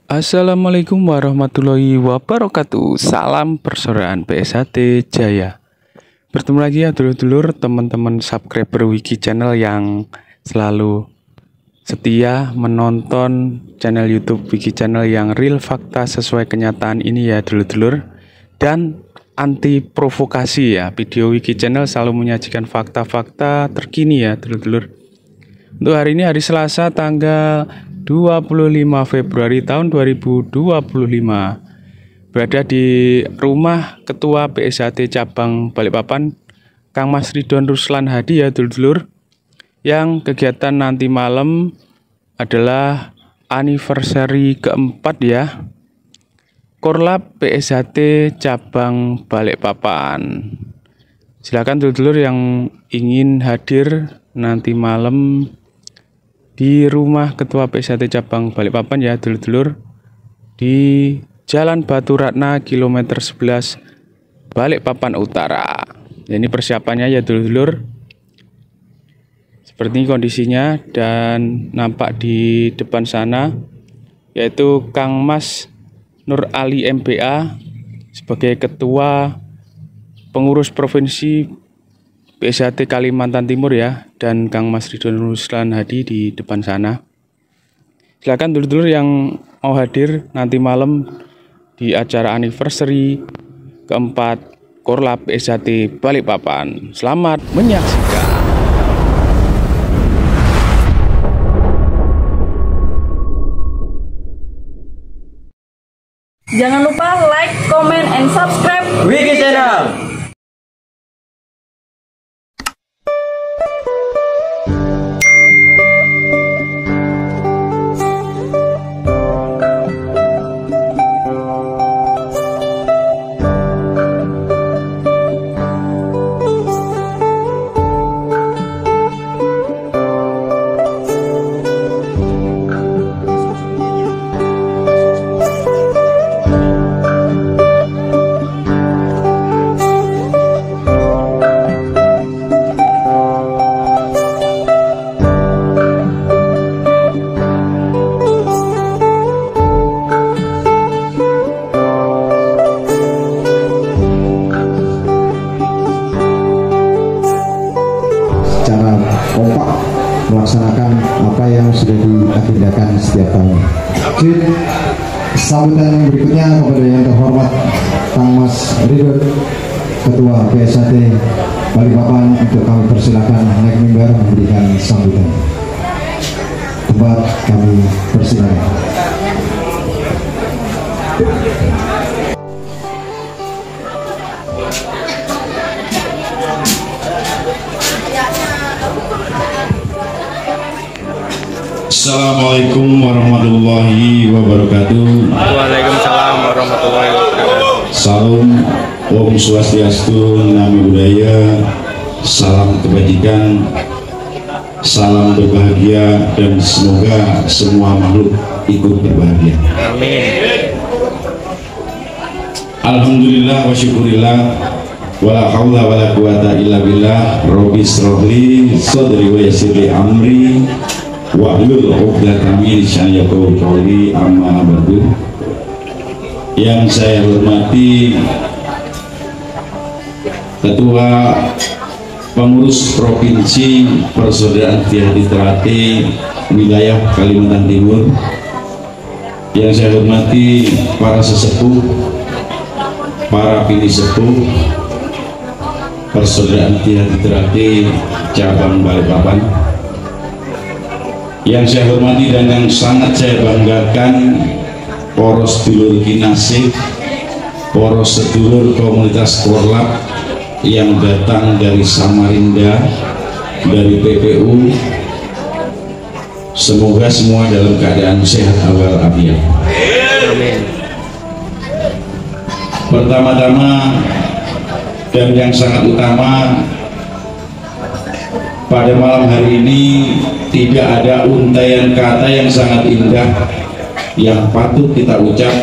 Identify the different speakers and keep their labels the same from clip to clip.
Speaker 1: Assalamualaikum warahmatullahi wabarakatuh. Salam persaudaraan PSHT Jaya. Bertemu lagi ya dulur-dulur, teman-teman subscriber Wiki Channel yang selalu setia menonton channel YouTube Wiki Channel yang real fakta sesuai kenyataan ini ya dulur-dulur, dan anti provokasi ya. Video Wiki Channel selalu menyajikan fakta-fakta terkini ya dulur-dulur. Untuk hari ini hari Selasa tanggal 25 Februari tahun 2025, berada di rumah Ketua PSHT Cabang Balikpapan, Kang Mas Ridwan Ruslan Hadi ya dulur-dulur, yang kegiatan nanti malam adalah anniversary keempat ya Korlap PSHT Cabang Balikpapan. Silakan dulur-dulur yang ingin hadir nanti malam di rumah Ketua PSHT Cabang Balikpapan ya dulur-dulur, di Jalan Batu Ratna kilometer 11 Balikpapan Utara. Ini persiapannya ya dulur-dulur. Seperti ini kondisinya, dan nampak di depan sana yaitu Kang Mas Nur Ali MBA sebagai Ketua Pengurus Provinsi PSHT Kalimantan Timur ya, dan Kang Mas Ridwan Ruslan Hadi di depan sana. Silakan dulur-dulur yang mau hadir nanti malam di acara anniversary keempat Korlap PSHT Balikpapan. Selamat menyaksikan.
Speaker 2: Jangan lupa like, comment, and subscribe
Speaker 3: Wiki Channel.
Speaker 4: Secara kompak melaksanakan apa yang sudah diagendakan setiap tahun. Sambutan berikutnya kepada yang terhormat Kang Mas Ridwan, Ketua PSHT Balikpapan, untuk kami persilakan naik mimbar memberikan sambutan. Tempat kami persilakan.
Speaker 5: Assalamualaikum warahmatullahi wabarakatuh.
Speaker 1: Waalaikumsalam warahmatullahi wabarakatuh.
Speaker 5: Salam Om Swastiastu, Namo Buddhaya, salam kebajikan, salam berbahagia, dan semoga semua makhluk ikut berbahagia.
Speaker 1: Amin.
Speaker 5: Alhamdulillah wa syukurillah, wala haula wala quwata illa billah. Rabbi shrahli sadri wa yassirli amri wahlul 'uqdatam min lisani yafqahu qawli, amma ba'du. Yang saya hormati Ketua Pengurus Provinsi Persaudaraan Tihati Terate wilayah Kalimantan Timur, yang saya hormati para sesepuh, para pilih sepuh Persaudaraan Tihati Terate Cabang Balikpapan, yang saya hormati dan yang sangat saya banggakan poros dulur kinasih, poros sedulur komunitas Korlap yang datang dari Samarinda, dari PPU. Semoga semua dalam keadaan sehat walafiat.
Speaker 1: Amin.
Speaker 5: Pertama-tama dan yang sangat utama, pada malam hari ini tidak ada untaian kata yang sangat indah yang patut kita ucap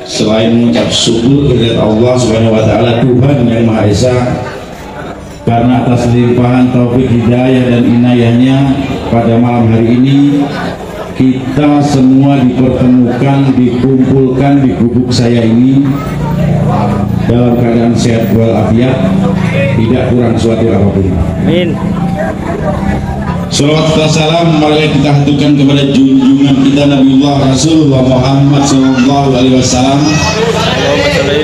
Speaker 5: selain mengucap syukur kepada Allah Subhanahu wa taala, Tuhan yang Maha Esa, karena atas limpahan taufik hidayah dan inayahnya pada malam hari ini kita semua dipertemukan, dikumpulkan di gubuk saya ini dalam keadaan sehat walafiat, tidak kurang suatu apapun.
Speaker 1: Amin.
Speaker 5: Salawat dan salam marilah kita haturkan kepada junjungan kita Nabiullah Rasulullah Muhammad SAW,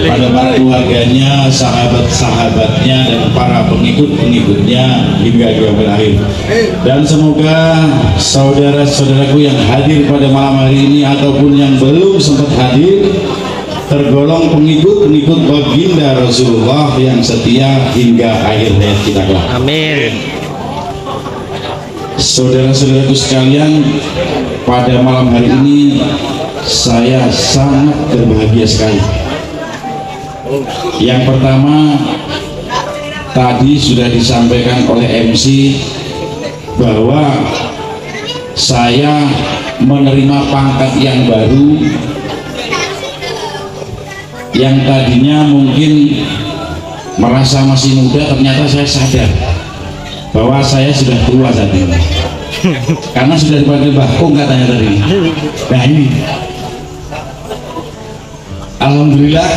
Speaker 5: pada para keluarganya, sahabat-sahabatnya, dan para pengikut-pengikutnya hingga kiamat akhir. Dan semoga saudara-saudaraku yang hadir pada malam hari ini ataupun yang belum sempat hadir tergolong pengikut-pengikut baginda Rasulullah yang setia hingga akhir hayat kita kelak.
Speaker 1: Amin.
Speaker 5: Saudara-saudaraku sekalian, pada malam hari ini saya sangat berbahagia sekali. Yang pertama, tadi sudah disampaikan oleh MC bahwa saya menerima pangkat yang baru, yang tadinya mungkin merasa masih muda, ternyata saya sadar bahwa saya sudah tua saat ini karena sudah dipanggil Bahkung katanya tadi. Nah ini alhamdulillah,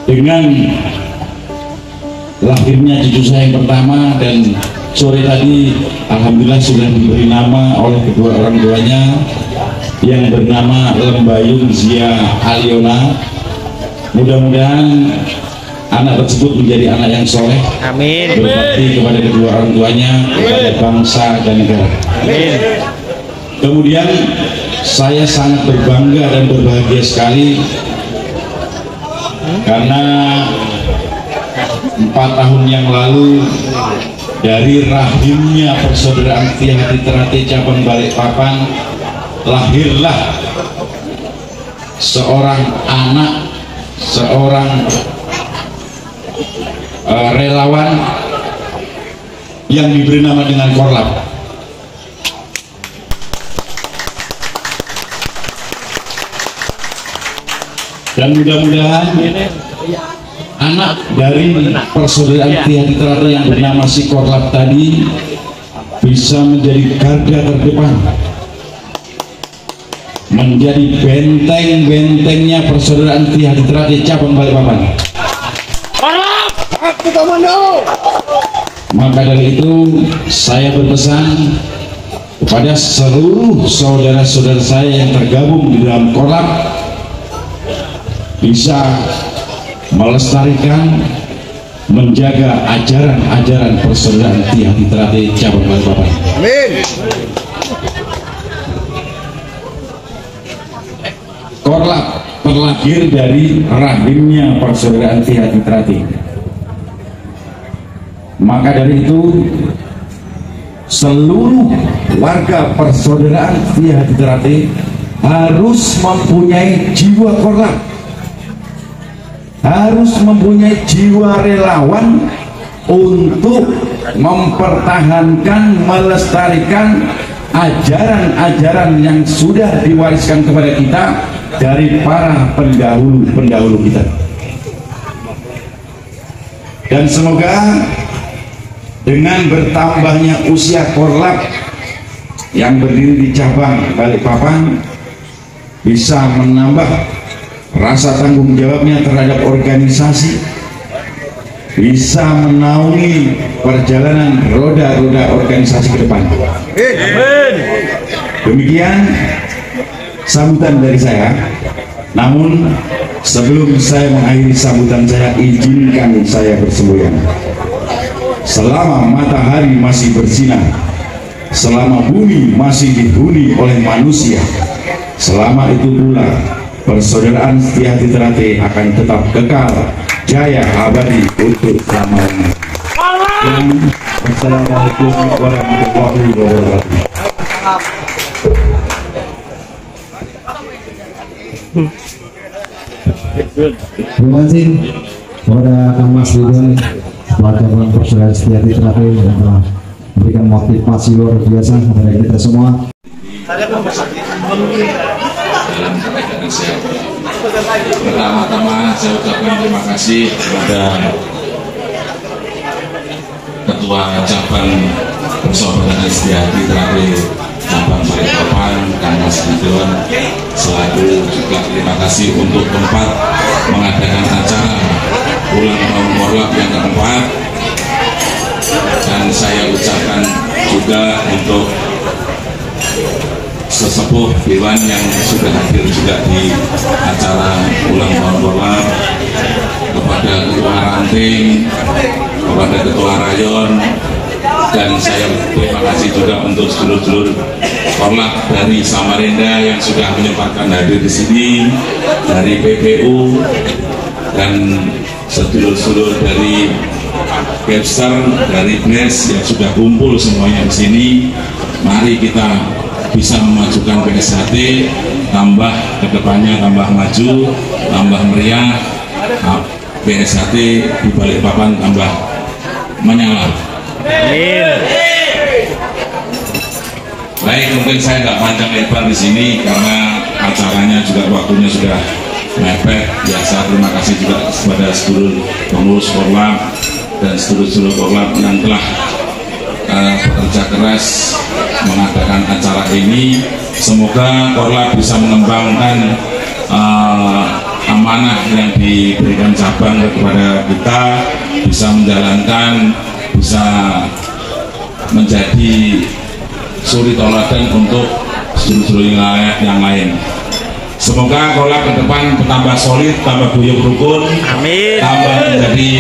Speaker 5: dengan lahirnya cucu saya yang pertama, dan sore tadi alhamdulillah sudah diberi nama oleh kedua orang tuanya yang bernama Lembayung Zia Aliona. Mudah-mudahan anak tersebut menjadi anak yang soleh,
Speaker 1: Amin.
Speaker 5: berbakti kepada kedua orang tuanya, kepada bangsa dan negara.
Speaker 1: Amin.
Speaker 5: Kemudian saya sangat berbangga dan berbahagia sekali karena 4 tahun yang lalu dari rahimnya persaudaraan Setia Hati Ternate cabang Balikpapan lahirlah seorang anak, seorang relawan yang diberi nama dengan Korlap. Dan mudah-mudahan anak dari persaudaraan Setia Hati Ternate yang bernama si Korlap tadi bisa menjadi garda terdepan, menjadi benteng-bentengnya persaudaraan Setia Hati Ternate cabang Balikpapan. Maka dari itu saya berpesan kepada seluruh saudara-saudara saya yang tergabung di dalam Korlap bisa melestarikan, menjaga ajaran-ajaran persaudaraan Setia Hati Ternate cabang Balikpapan. Amin. Korlap terlahir dari rahimnya persaudaraan Setia Hati Ternate. Maka dari itu seluruh warga persaudaraan Setia Hati Ternate harus mempunyai jiwa Korlap, harus mempunyai jiwa relawan untuk mempertahankan, melestarikan ajaran-ajaran yang sudah diwariskan kepada kita dari para pendahulu-pendahulu kita. Dan semoga dengan bertambahnya usia Korlap yang berdiri di cabang Balikpapan bisa menambah rasa tanggung jawabnya terhadap organisasi, bisa menaungi perjalanan roda-roda organisasi ke depan. Demikian sambutan dari saya. Namun sebelum saya mengakhiri sambutan saya, izinkan saya bersemboyan. Selama matahari masih bersinar, selama bumi masih dihuni oleh manusia, selama itu pula persaudaraan Setia Hati Ternate akan tetap kekal jaya abadi untuk selamanya. Wassalamualaikum warahmatullahi wabarakatuh.
Speaker 4: Terima kasih kepada Kang Mas Ridwan, pelajaran persaudaraan Setia Hati Ternate yang telah memberikan motivasi luar biasa kepada kita semua.
Speaker 5: Dalam keadaan sehat. Pertama-tama saya ucapkan terima kasih kepada Ketua Cabang persaudaraan Setiahati terakhir cabang Balikpapan, Kang Mas Ridwan, selaku juga terima kasih untuk tempat mengadakan acara ulang tahun Korlap yang keempat. Dan saya ucapkan juga untuk sesepuh Dewan yang sudah hadir juga di acara ulang tahun Korlap, kepada ketua ranting, kepada ketua rayon, dan saya terima kasih juga untuk sedulur-sedulur Korlap dari Samarinda yang sudah menyempatkan hadir di sini, dari PPU dan sedulur-sedulur dari Kepster, dari BNES yang sudah kumpul semuanya di sini. Mari kita bisa memajukan PSHT, tambah kedepannya tambah maju, tambah meriah, PSHT di Balikpapan tambah menyala. Baik, mungkin saya nggak panjang lebar di sini karena acaranya juga waktunya sudah mepet. Biasa terima kasih juga kepada seluruh pengurus Korlap dan seluruh Korlap yang telah bekerja keras mengadakan acara ini. Semoga Korlap bisa mengembangkan amanah yang diberikan cabang kepada kita, bisa menjalankan, bisa menjadi suri toladan untuk seluruh yang lain. Semoga Korlap ke depan bertambah solid, tambah guyup rukun, amin, tambah menjadi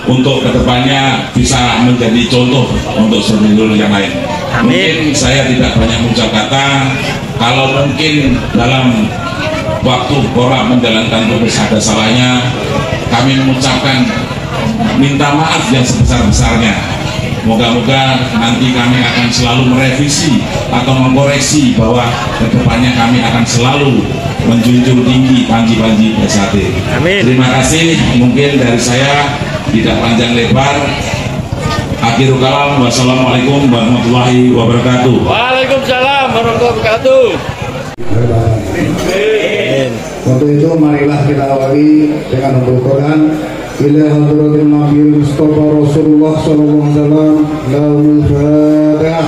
Speaker 5: untuk kedepannya bisa menjadi contoh untuk seluruh yang lain. Amin. Mungkin saya tidak banyak mengucap kata, kalau mungkin dalam waktu Korlap menjalankan tugas ada salahnya, kami mengucapkan minta maaf yang sebesar-besarnya. Moga-moga nanti kami akan selalu merevisi atau mengkoreksi bahwa kedepannya kami akan selalu menjunjung tinggi panji-panji PSHT. Amin. Terima kasih, mungkin dari saya tidak panjang lebar. Akhirul kalam, wassalamualaikum warahmatullahi wabarakatuh.
Speaker 3: Waalaikumsalam warahmatullahi wabarakatuh.
Speaker 4: Untuk itu marilah kita awali dengan membaca Quran. Ila hadratil Nabi Mustafa Rasulullah sallallahu alaihi wasallam. Lahul Fatihah.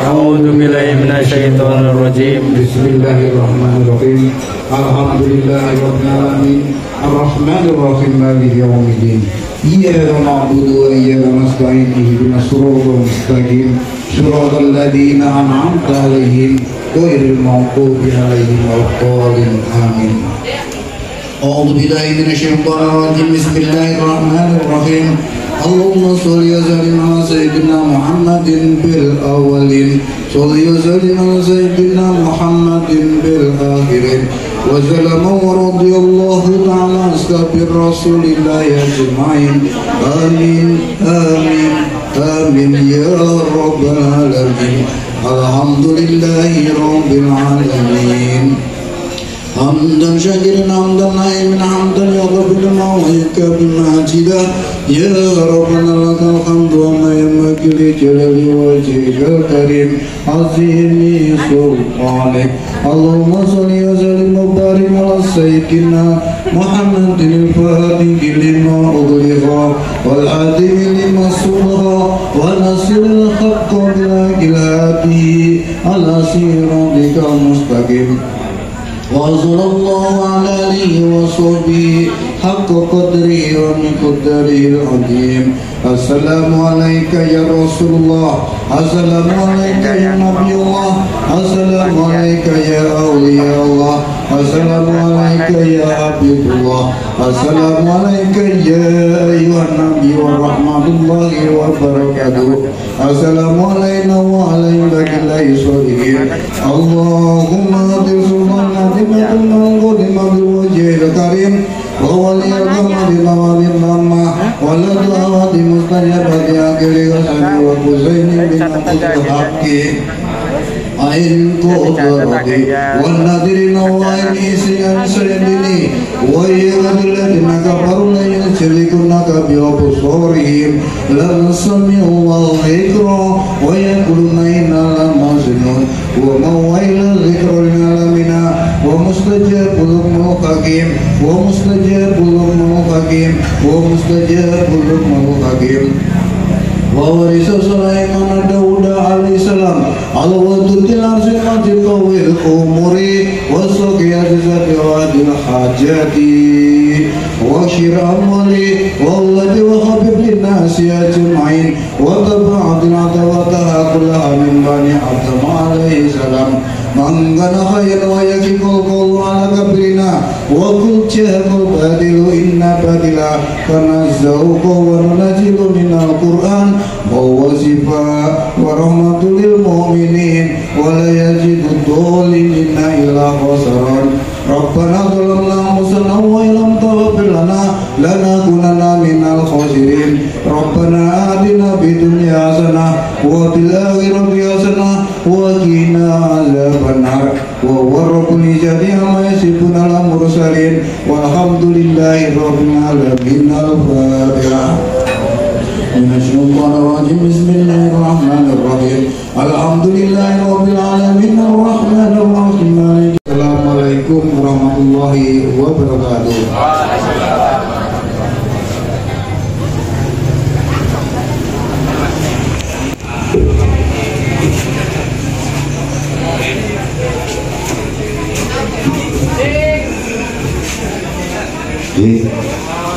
Speaker 3: A'udzu billahi minasyaitonir rajim.
Speaker 4: Bismillahirrahmanirrahim. Alhamdulillahirabbil alamin. Arrahmanir rahim. Maliki yaumiddin. Iyyaka na'budu wa iyyaka nasta'in. Ihdinas siratal mustaqim. Shiratal ladzina an'amta 'alaihim ghairil maghdubi 'alaihim waladdallin. Amin. أعوذ بالله من الشيطان الرجيم بسم الله الرحمن الرحيم اللهم صل وسلم على سيدنا محمد بالأولين صل وسلم على سيدنا محمد بالآخرين وسلم ورضي الله تعالى عن أصحاب رسول الله أجمعين آمين آمين آمين يا رب العالمين الحمد لله رب العالمين حمدا شاكرا حمدا نعيما حمدا يغفر الموعظك بمجده يا ربنا لك الحمد وما ينبغي لجلال وجهك الكريم عظيم سلطانك اللهم صل وسلم وبارك على سيدنا محمد الفاتح لما أغلق والعاتم لما سبق ونصر الحق بالحق الهادي على صراطك المستقيم وصلى الله على آله وصحبه حق قدره ومقداره العظيم السلام عليك يا رسول الله السلام عليك يا نبي الله السلام عليك يا أولياء الله السلام عليك يا عبد الله السلام عليك يا أيها النبي ورحمة الله وبركاته السلام علينا وعلى عباد الله الصالحين اللهم اغفر سبحانه قدم بالوجه الكريم وولي القمر بموالي النمى ولدعوات مستجابة آخر غسل وحسين بمقصد الحق عين قدرتي والنذر نوائن إسيان سيدني ويغد الذين كفروا لا يسلكونك بأبصارهم لم سمعوا الله ذكرا ويقولون إنا لمجنون ومويل الذكر للعالمين ومستجاب لهم حكيم ومستجاب لهم حكيم ومستجاب لهم حكيم وورث سليمان داود عليه السلام على ودود العرش المجيد طويل الأمور والسقيا بذات الحاجات وشر أمري والذي وخبب للناس أجمعين وتبعت العدواتها كلها من بني آدم عليه السلام من كان خيرا ويكف القول على كبرنا وقل جاء الباطل إن باطلا فنزهق وننزل من القرآن وهو شفاء ورحمة للمؤمنين ولا يزيد الظالمين إلا خسرا ربنا ظلمنا أنفسنا وإن لم تغفر لنا لنكونن من الخاسرين ربنا آتنا في الدنيا حسنة وفي الآخرة حسنة وقنا عذاب النار وهو رب العزة عما يصفون المرسلين والحمد لله رب العالمين. الفاتحة. من الشيطان الرجيم بسم الله الرحمن الرحيم الحمد لله رب العالمين الرحمن الرحيم. Assalamualaikum warahmatullahi wabarakatuh.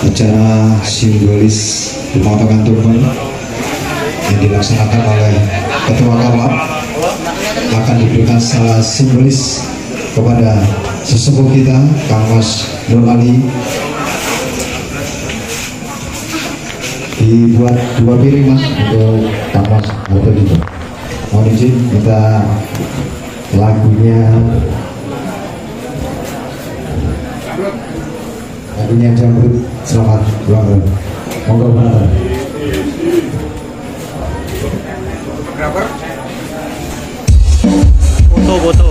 Speaker 4: Acara simbolis pemotongan turbin yang dilaksanakan oleh Ketua Kalap akan diberikan secara simbolis kepada sesepuh kita Kang Mas Nur Ali, dibuat 2 piring Mas untuk Kang Mas atau gitu. Mohon izin kita lagunya Jamrut. Selamat ulang tahun. Monggo penonton.
Speaker 3: Foto-foto.